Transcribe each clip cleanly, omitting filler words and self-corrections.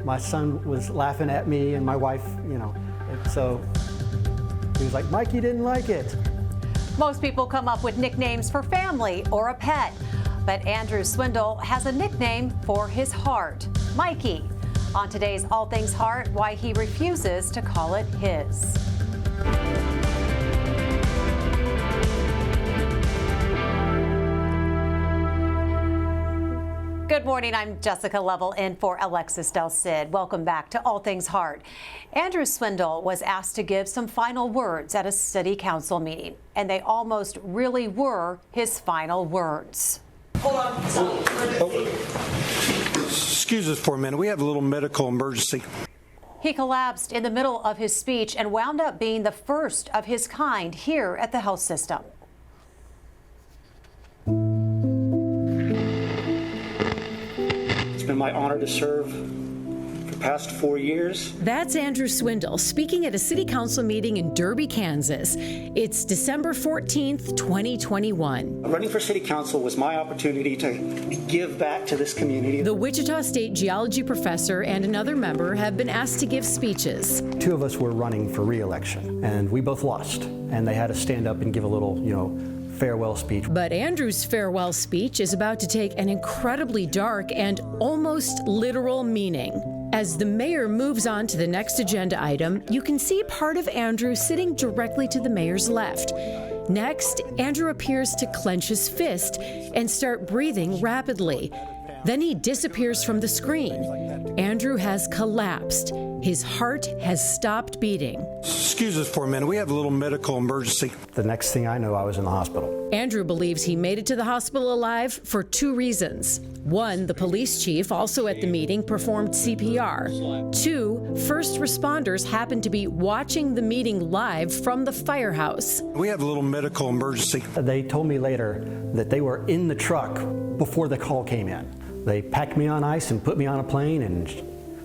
my son was laughing at me and my wife, and so he was like, Mike, you didn't like it. Most people come up with nicknames for family or a pet, but Andrew Swindle has a nickname for his heart, Mikey. On today's All Things Heart, why he refuses to call it his. Good morning, I'm Jessica Lovell in for Alexis Del Cid. Welcome back to All Things Heart. Andrew Swindle was asked to give some final words at a city council meeting, and they almost really were his final words. Hold on. Excuse us for a minute. We have a little medical emergency. He collapsed in the middle of his speech and wound up being the first of his kind here at the health system. It's been my honor to serve for the past 4 years. That's Andrew Swindle speaking at a city council meeting in Derby, Kansas. It's December 14th, 2021. Running for city council was my opportunity to give back to this community. The Wichita State geology professor and another member have been asked to give speeches. 2 of us were running for re-election, and we both lost. And they had to stand up and give a little, farewell speech. But Andrew's farewell speech is about to take an incredibly dark and almost literal meaning. As the mayor moves on to the next agenda item, you can see part of Andrew sitting directly to the mayor's left. Next, Andrew appears to clench his fist and start breathing rapidly. Then he disappears from the screen. Andrew has collapsed. His heart has stopped beating. Excuse us for a minute. We have a little medical emergency. The next thing I know, I was in the hospital. Andrew believes he made it to the hospital alive for 2 reasons. 1, the police chief, also at the meeting, performed CPR. 2, first responders happened to be watching the meeting live from the firehouse. We have a little medical emergency. They told me later that they were in the truck before the call came in. They packed me on ice and put me on a plane and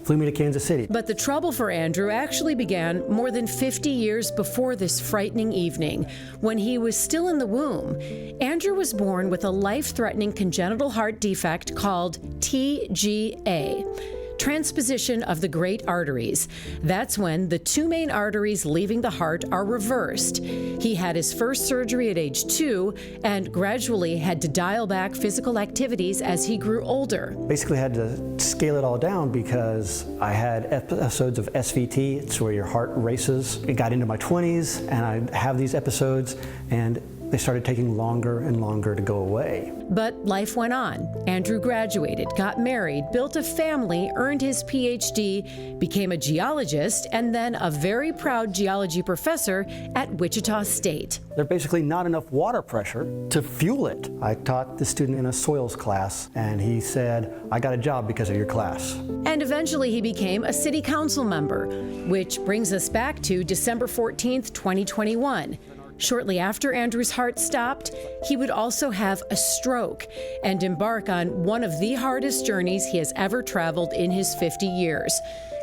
flew me to Kansas City. But the trouble for Andrew actually began more than 50 years before this frightening evening, when he was still in the womb. Andrew was born with a life-threatening congenital heart defect called TGA. Transposition of the great arteries. That's when the 2 main arteries leaving the heart are reversed. He had his first surgery at age 2 and gradually had to dial back physical activities as he grew older. Basically had to scale it all down because I had episodes of SVT. It's where your heart races. It got into my 20s and I'd have these episodes and they started taking longer and longer to go away. But life went on. Andrew graduated, got married, built a family, earned his PhD, became a geologist, and then a very proud geology professor at Wichita State. There's basically not enough water pressure to fuel it. I taught the student in a soils class, and he said, I got a job because of your class. And eventually he became a city council member, which brings us back to December 14th, 2021. Shortly after Andrew's heart stopped, he would also have a stroke and embark on one of the hardest journeys he has ever traveled in his 50 years,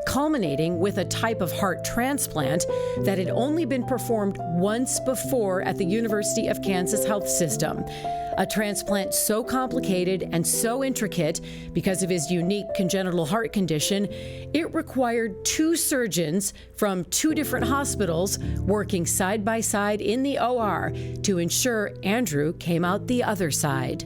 culminating with a type of heart transplant that had only been performed once before at the University of Kansas Health System. A transplant so complicated and so intricate because of his unique congenital heart condition, it required 2 surgeons from 2 different hospitals working side by side in the OR to ensure Andrew came out the other side.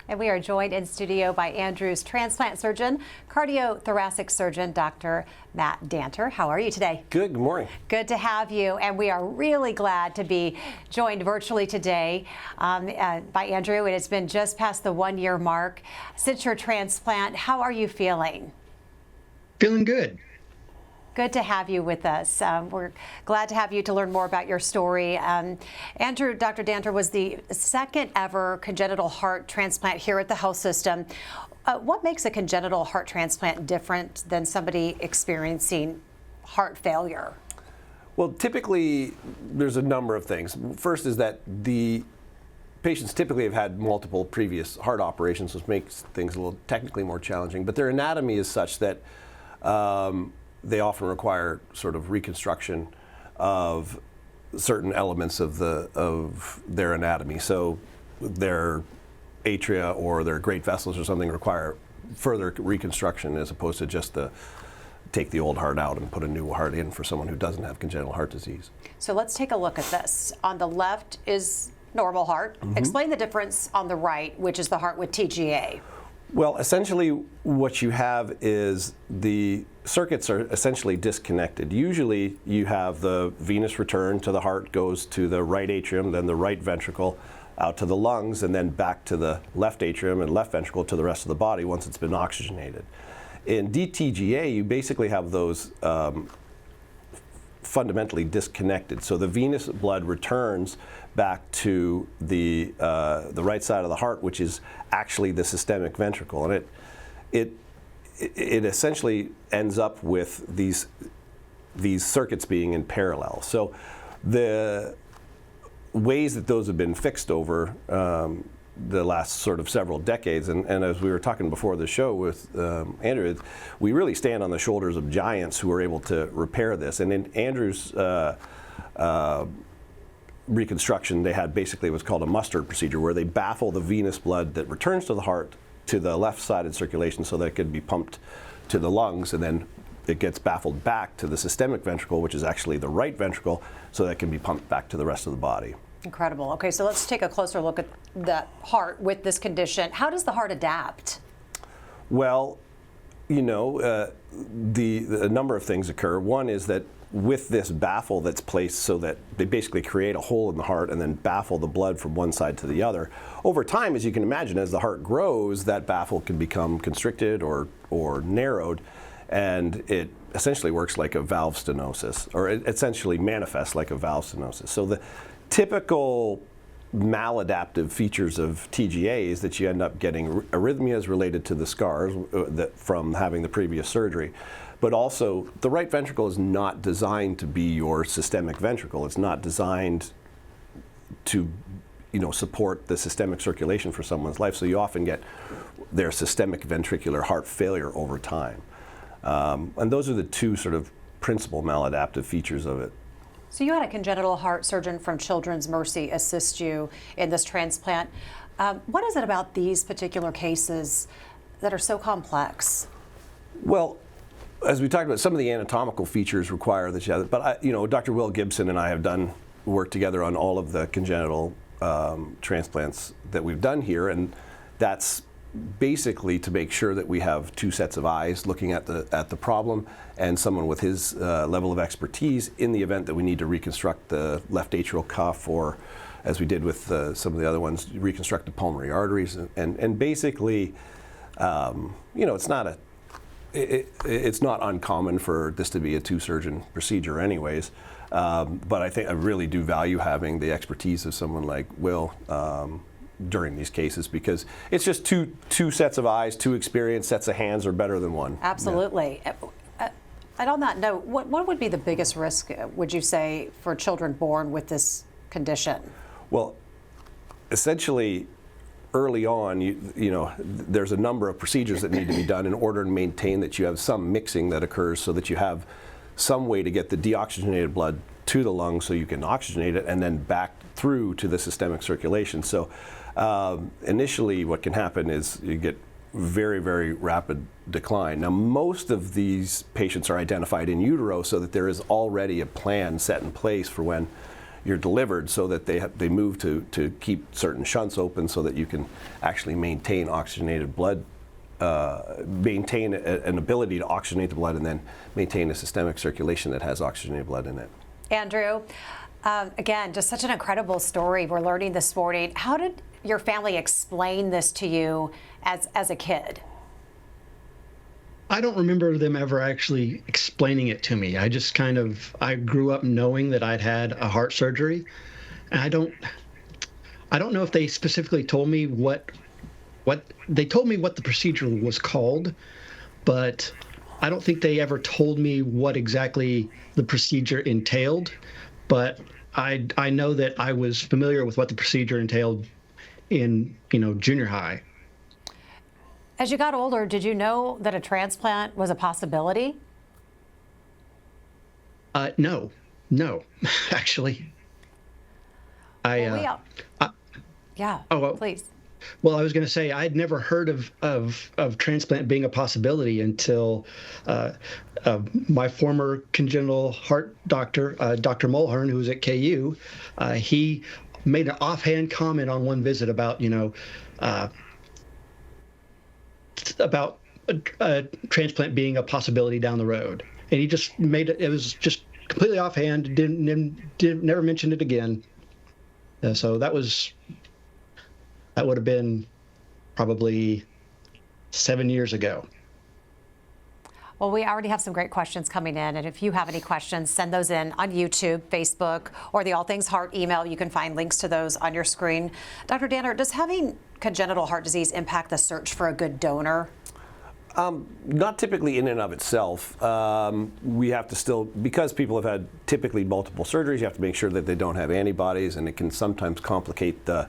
And we are joined in studio by Andrew's transplant surgeon, cardiothoracic surgeon, Dr. Matt Danter. How are you today? Good morning. Good to have you. And we are really glad to be joined virtually today by Andrew. It has been just past the 1-year mark since your transplant. How are you feeling? Feeling good. Good to have you with us. We're glad to have you to learn more about your story. Andrew, Dr. Danter was the 2nd ever congenital heart transplant here at the health system. What makes a congenital heart transplant different than somebody experiencing heart failure? Well, typically, there's a number of things. First is that the patients typically have had multiple previous heart operations, which makes things a little technically more challenging. But their anatomy is such that they often require sort of reconstruction of certain elements of their anatomy. So their atria or their great vessels or something require further reconstruction as opposed to just take the old heart out and put a new heart in for someone who doesn't have congenital heart disease. So let's take a look at this. On the left is normal heart. Explain the difference on the right, which is the heart with TGA. Well, essentially what you have is the circuits are essentially disconnected. Usually you have the venous return to the heart goes to the right atrium, then the right ventricle out to the lungs, and then back to the left atrium and left ventricle to the rest of the body once it's been oxygenated. In DTGA, you basically have those fundamentally disconnected. So the venous blood returns back to the right side of the heart, which is actually the systemic ventricle, and it essentially ends up with these circuits being in parallel. So the ways that those have been fixed over the last sort of several decades, and as we were talking before the show with Andrew, we really stand on the shoulders of giants who were able to repair this. And in Andrew's reconstruction, they had basically what's called a mustard procedure, where they baffle the venous blood that returns to the heart to the left-sided circulation so that it could be pumped to the lungs, and then it gets baffled back to the systemic ventricle, which is actually the right ventricle, so that it can be pumped back to the rest of the body. Incredible. Okay, so let's take a closer look at the heart with this condition. How does the heart adapt? Well, a number of things occur. One is that with this baffle that's placed so that they basically create a hole in the heart and then baffle the blood from one side to the other. Over time, as you can imagine, as the heart grows, that baffle can become constricted or narrowed, and it essentially works like a valve stenosis, or it essentially manifests like a valve stenosis. So the typical maladaptive features of TGA is that you end up getting arrhythmias related to the scars from having the previous surgery. But also, the right ventricle is not designed to be your systemic ventricle. It's not designed to, support the systemic circulation for someone's life. So you often get their systemic ventricular heart failure over time. And those are the two sort of principal maladaptive features of it. So you had a congenital heart surgeon from Children's Mercy assist you in this transplant. What is it about these particular cases that are so complex? Well, as we talked about, some of the anatomical features require that you have, but Dr. Will Gibson and I have done work together on all of the congenital transplants that we've done here, and that's basically to make sure that we have two sets of eyes looking at the problem, and someone with his level of expertise in the event that we need to reconstruct the left atrial cuff, or as we did with some of the other ones, reconstruct the pulmonary arteries, and basically, it's not uncommon for this to be a two-surgeon procedure anyways, but I really do value having the expertise of someone like Will during these cases, because it's just two sets of eyes, two experienced sets of hands are better than one. Absolutely. Yeah. And on that note, what would be the biggest risk, would you say, for children born with this condition? Well, essentially, early on, there's a number of procedures that need to be done in order to maintain that you have some mixing that occurs, so that you have some way to get the deoxygenated blood to the lungs so you can oxygenate it and then back through to the systemic circulation. So initially what can happen is you get very, very rapid decline. Now, most of these patients are identified in utero, so that there is already a plan set in place for when you're delivered, so that they move to keep certain shunts open so that you can actually maintain oxygenated blood, maintain an ability to oxygenate the blood, and then maintain a systemic circulation that has oxygenated blood in it. Andrew, again, just such an incredible story we're learning this morning. How did your family explain this to you as a kid? I don't remember them ever actually explaining it to me. I just I grew up knowing that I'd had a heart surgery. And I don't know if they specifically told me what they told me what the procedure was called, but I don't think they ever told me what exactly the procedure entailed. But I know that I was familiar with what the procedure entailed in junior high. As you got older, did you know that a transplant was a possibility? No, actually. Yeah. Oh, well, please. Well, I was going to say I'd never heard of transplant being a possibility until my former congenital heart doctor, Dr. Mulhern, who was at KU, he made an offhand comment on one visit about about transplant being a possibility down the road, and he just made it. It was just completely offhand. Didn't never mentioned it again. So that would have been probably 7 years ago. Well, we already have some great questions coming in, and if you have any questions, send those in on YouTube, Facebook, or the All Things Heart email. You can find links to those on your screen. Dr. Danner, does having congenital heart disease impact the search for a good donor? Not typically in and of itself. We have to still, because people have had typically multiple surgeries, you have to make sure that they don't have antibodies, and it can sometimes complicate the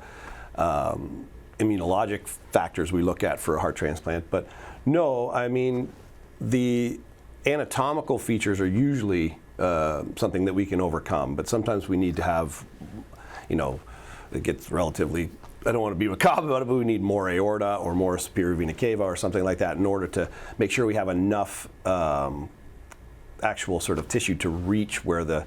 immunologic factors we look at for a heart transplant. But no, I mean, the anatomical features are usually something that we can overcome, but sometimes we need to have, it gets relatively, I don't want to be macabre about it, but we need more aorta or more superior vena cava or something like that in order to make sure we have enough actual sort of tissue to reach where the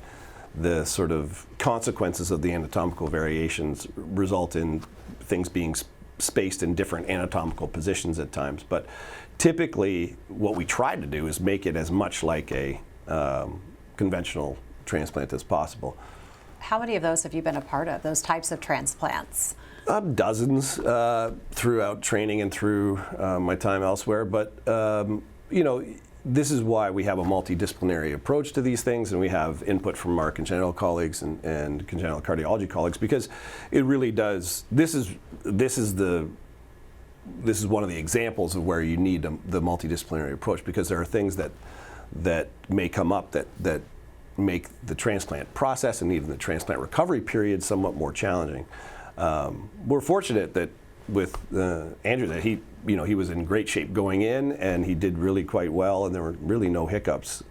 sort of consequences of the anatomical variations result in things being spaced in different anatomical positions at times. But typically what we try to do is make it as much like a conventional transplant as possible. How many of those have you been a part of, those types of transplants? Dozens throughout training and through my time elsewhere. But, this is why we have a multidisciplinary approach to these things, and we have input from our congenital colleagues and congenital cardiology colleagues, because it really does, this is one of the examples of where you need the multidisciplinary approach, because there are things that may come up that make the transplant process and even the transplant recovery period somewhat more challenging. We're fortunate that with Andrew that he was in great shape going in, and he did really quite well, and there were really no hiccups.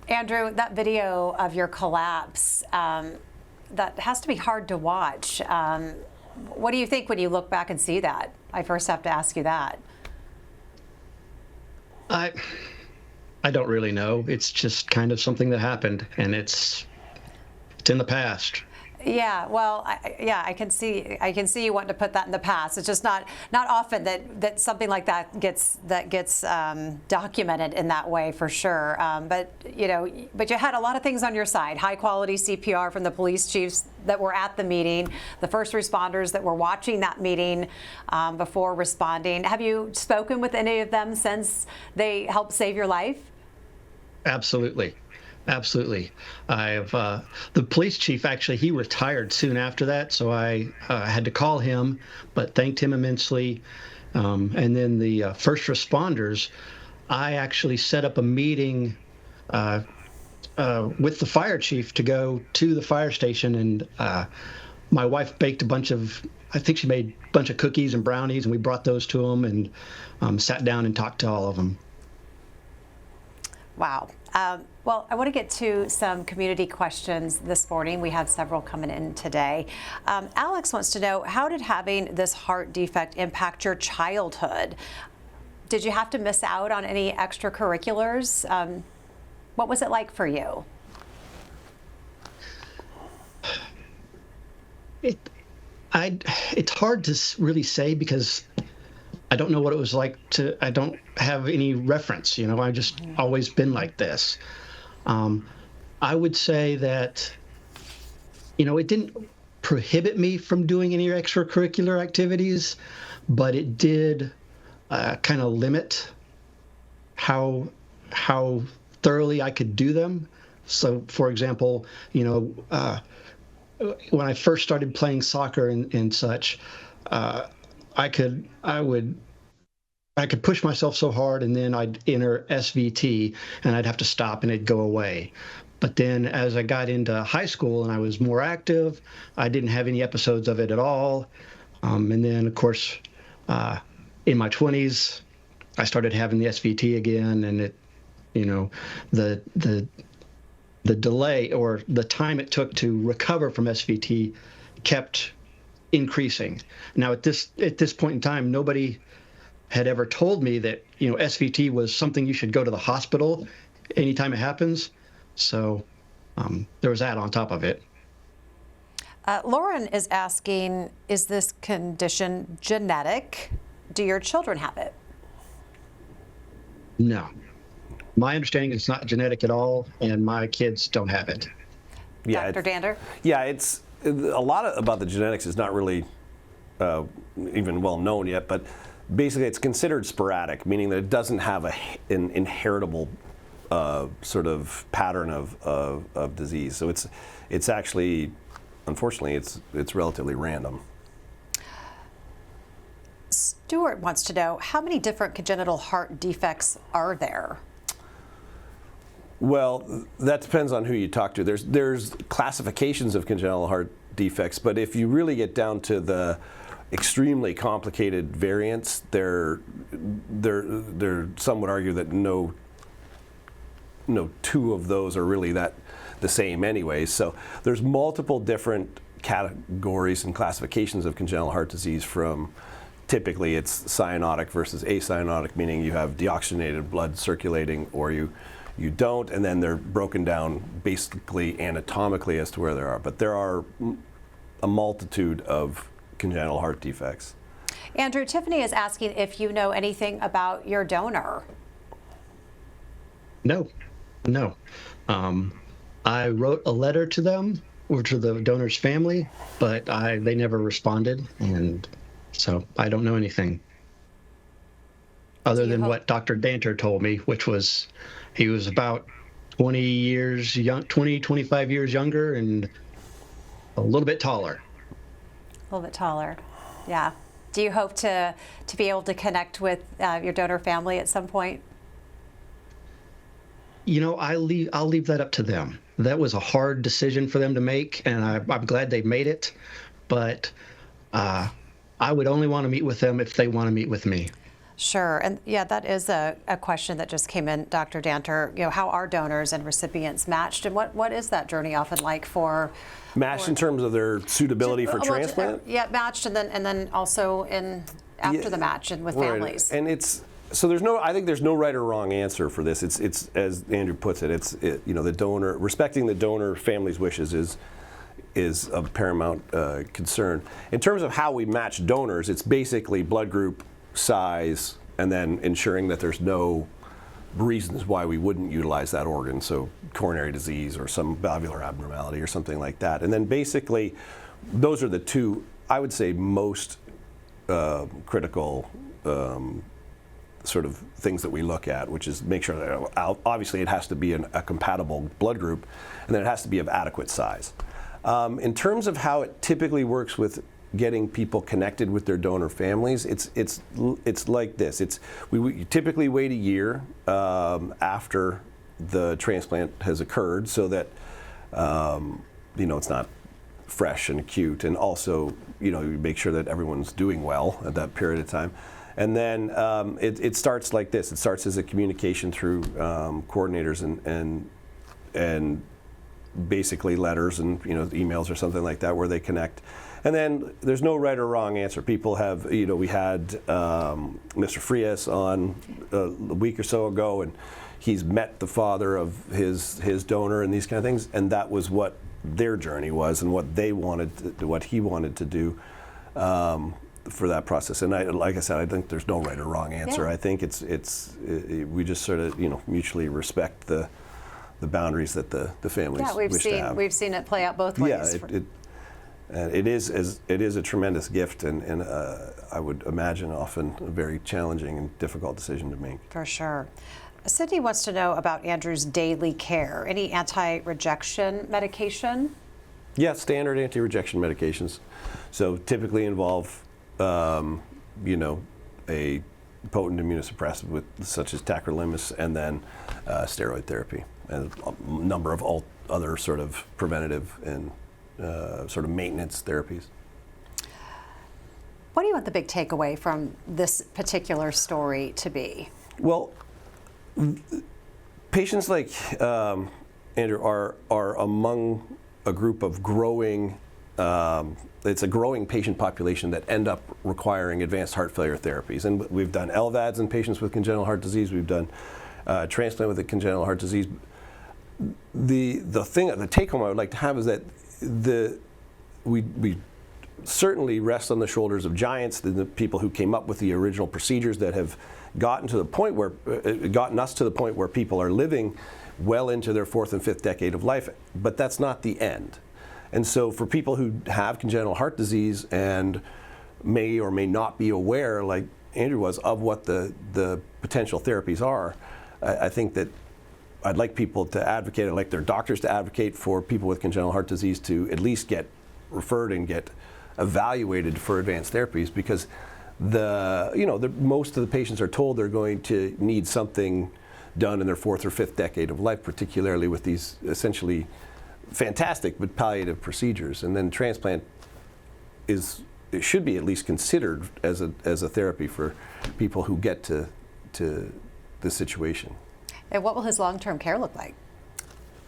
Andrew, that video of your collapse, that has to be hard to watch. What do you think when you look back and see that? I first have to ask you that. I don't really know. It's just kind of something that happened, and it's in the past. Yeah, well, I can see you wanting to put that in the past. It's just not often that something like that gets documented in that way, for sure. But you had a lot of things on your side. High quality CPR from the police chiefs that were at the meeting, the first responders that were watching that meeting before responding. Have you spoken with any of them since they helped save your life? Absolutely. Absolutely. I've the police chief, actually, he retired soon after that, so I had to call him, but thanked him immensely. And then the first responders, I actually set up a meeting with the fire chief to go to the fire station, and my wife baked I think she made a bunch of cookies and brownies, and we brought those to them and sat down and talked to all of them. Wow. Well, I want to get to some community questions this morning. We have several coming in today. Alex wants to know, how did having this heart defect impact your childhood? Did you have to miss out on any extracurriculars? What was it like for you? It's hard to really say, because I don't know what it was like I don't have any reference, I've just always been like this. I would say that, it didn't prohibit me from doing any extracurricular activities, but it did kind of limit how thoroughly I could do them. So, for example, when I first started playing soccer and such, I could push myself so hard, and then I'd enter SVT, and I'd have to stop, and it'd go away. But then as I got into high school and I was more active, I didn't have any episodes of it at all. And then, of course, in my 20s, I started having the SVT again, and the delay or the time it took to recover from SVT kept increasing. Now at this point in time, nobody had ever told me that SVT was something you should go to the hospital anytime it happens. So there was that on top of it. Lauren is asking, is this condition genetic? Do your children have it? No. My understanding is it's not genetic at all, and my kids don't have it. Yeah, Dr. Dander? Yeah, it's a lot about the genetics is not really even well known yet, but basically it's considered sporadic, meaning that it doesn't have an inheritable sort of pattern of disease. So it's actually, unfortunately, it's relatively random. Stuart wants to know, how many different congenital heart defects are there? Well, that depends on who you talk to. There's classifications of congenital heart defects, but if you really get down to the extremely complicated variants, some would argue that no two of those are really that the same anyways. So there's multiple different categories and classifications of congenital heart disease. From typically it's cyanotic versus acyanotic, meaning you have deoxygenated blood circulating or you don't, and then they're broken down basically anatomically as to where they are. But there are a multitude of congenital heart defects. Andrew, Tiffany is asking if you know anything about your donor. No. I wrote a letter to them or to the donor's family, but they never responded, and so I don't know anything other than what Dr. Danter told me, which was he was about 25 years younger and a little bit taller. A little bit taller, yeah. Do you hope to be able to connect with your donor family at some point? I'll leave that up to them. That was a hard decision for them to make, and I'm glad they made it. But I would only want to meet with them if they want to meet with me. Sure, and yeah, that is a question that just came in, Dr. Danter. How are donors and recipients matched, and what is that journey often like for? Matched in terms of their suitability for transplant? Yeah, matched, and then also after the match and with families. And I think there's no right or wrong answer for this. It's as Andrew puts it, the donor, respecting the donor family's wishes is of paramount concern. In terms of how we match donors, it's basically blood group, size, and then ensuring that there's no reasons why we wouldn't utilize that organ, so coronary disease or some valvular abnormality or something like that. And then basically, those are the two, I would say, most critical sort of things that we look at, which is make sure that obviously it has to be a compatible blood group, and then it has to be of adequate size. In terms of how it typically works with getting people connected with their donor families, it's like this. We typically wait a year after the transplant has occurred, so that it's not fresh and acute, and also you make sure that everyone's doing well at that period of time. And then it starts like this. It starts as a communication through coordinators and basically letters and emails or something like that, where they connect. And then there's no right or wrong answer. People have, we had Mr. Frias on a week or so ago, and he's met the father of his donor and these kind of things, and that was what their journey was and what he wanted to do for that process. And like I said, I think there's no right or wrong answer. Yeah. I think we just sort of mutually respect the boundaries that the families wish to have. We've seen it play out both ways. Yeah, it is a tremendous gift, and I would imagine often a very challenging and difficult decision to make. For sure. Sydney wants to know about Andrew's daily care. Any anti-rejection medication? Yeah, standard anti-rejection medications. So typically involve, a potent immunosuppressive such as tacrolimus, and then steroid therapy, and a number of other sort of preventative and sort of maintenance therapies. What do you want the big takeaway from this particular story to be? Well, patients like Andrew are among a group of growing it's a growing patient population that end up requiring advanced heart failure therapies. And we've done LVADs in patients with congenital heart disease. We've done transplant with a congenital heart disease. The take home I would like to have is that we certainly rest on the shoulders of giants, the people who came up with the original procedures that have gotten us to the point where people are living well into their 4th and 5th decade of life. But that's not the end. And so for people who have congenital heart disease and may or may not be aware, like Andrew was, of what the potential therapies are, I think that I'd like people to advocate, I'd like their doctors to advocate for people with congenital heart disease to at least get referred and get evaluated for advanced therapies, because most of the patients are told they're going to need something done in their 4th or 5th decade of life, particularly with these essentially fantastic but palliative procedures. And then transplant it should be at least considered as a therapy for people who get to this situation. And what will his long-term care look like?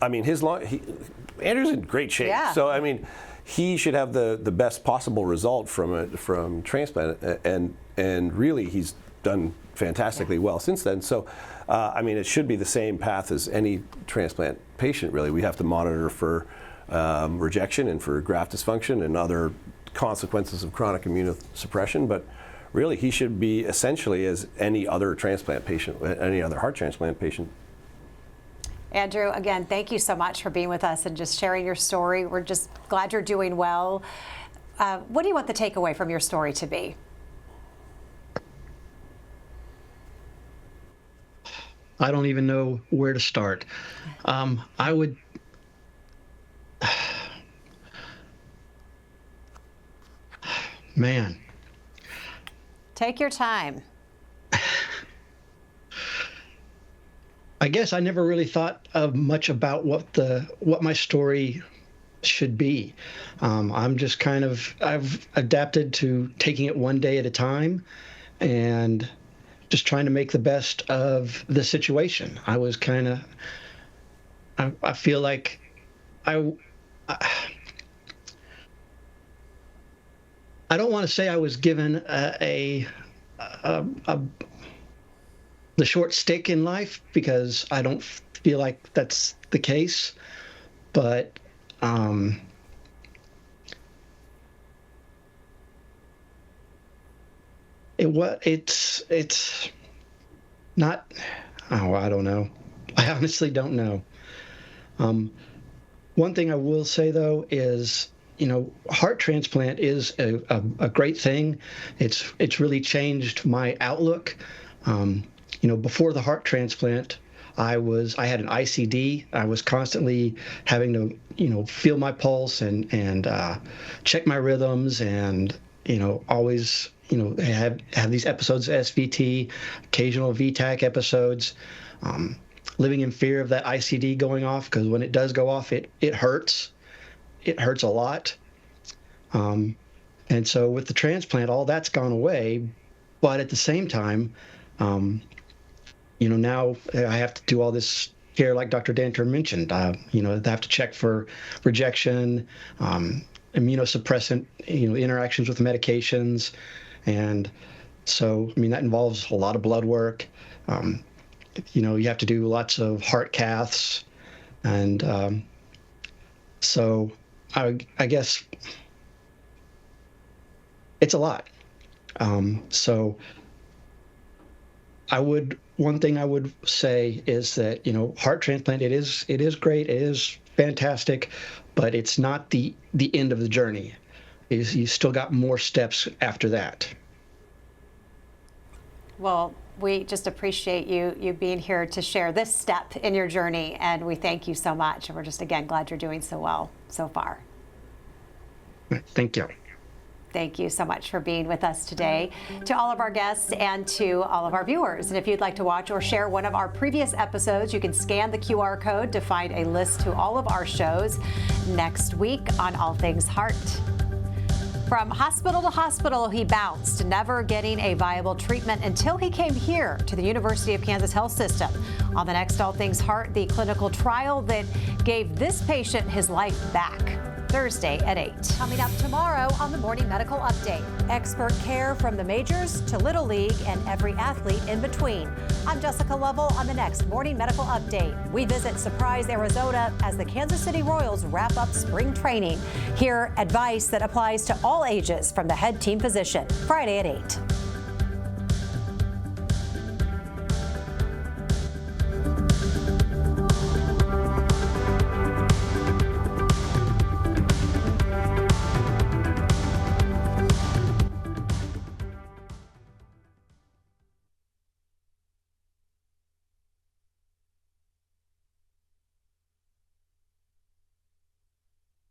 I mean, Andrew's in great shape. Yeah. So I mean, he should have the best possible result from transplant, and really he's done fantastically well since then. So I mean, it should be the same path as any transplant patient. Really, we have to monitor for rejection and for graft dysfunction and other consequences of chronic immunosuppression. But really, he should be essentially as any other transplant patient, any other heart transplant patient. Andrew, again, thank you so much for being with us and just sharing your story. We're just glad you're doing well. What do you want the takeaway from your story to be? I don't even know where to start. I would. Man. Take your time. I guess I never really thought much about what my story should be. I'm just I've adapted to taking it one day at a time and just trying to make the best of the situation. I was I feel like I don't want to say I was given the short stick in life, because I don't feel like that's the case. But it's not. Oh, I don't know. I honestly don't know. One thing I will say though is, heart transplant is a great thing. It's really changed my outlook. Before the heart transplant, I had an ICD. I was constantly having to, feel my pulse and check my rhythms, and always, have these episodes of SVT, occasional VTAC episodes. Living in fear of that ICD going off, because when it does go off, it hurts. It hurts a lot. And so with the transplant, all that's gone away. But at the same time, now I have to do all this care, like Dr. Danter mentioned. I have to check for rejection, immunosuppressant, interactions with medications. And so, that involves a lot of blood work. You have to do lots of heart caths. And so I guess it's a lot. So one thing I would say is that, heart transplant, it is great, it is fantastic, but it's not the end of the journey. You still got more steps after that. Well, we just appreciate you being here to share this step in your journey, and we thank you so much. And we're just, again, glad you're doing so well so far. Thank you. Thank you so much for being with us today. To all of our guests and to all of our viewers. And if you'd like to watch or share one of our previous episodes, you can scan the QR code to find a list to all of our shows next week on All Things Heart. From hospital to hospital, he bounced, never getting a viable treatment until he came here to the University of Kansas Health System. On the next All Things Heart, the clinical trial that gave this patient his life back. Thursday at 8. Coming up tomorrow on the Morning Medical Update. Expert care from the majors to Little League and every athlete in between. I'm Jessica Lovell on the next Morning Medical Update. We visit Surprise, Arizona as the Kansas City Royals wrap up spring training. Hear advice that applies to all ages from the head team physician. Friday at 8.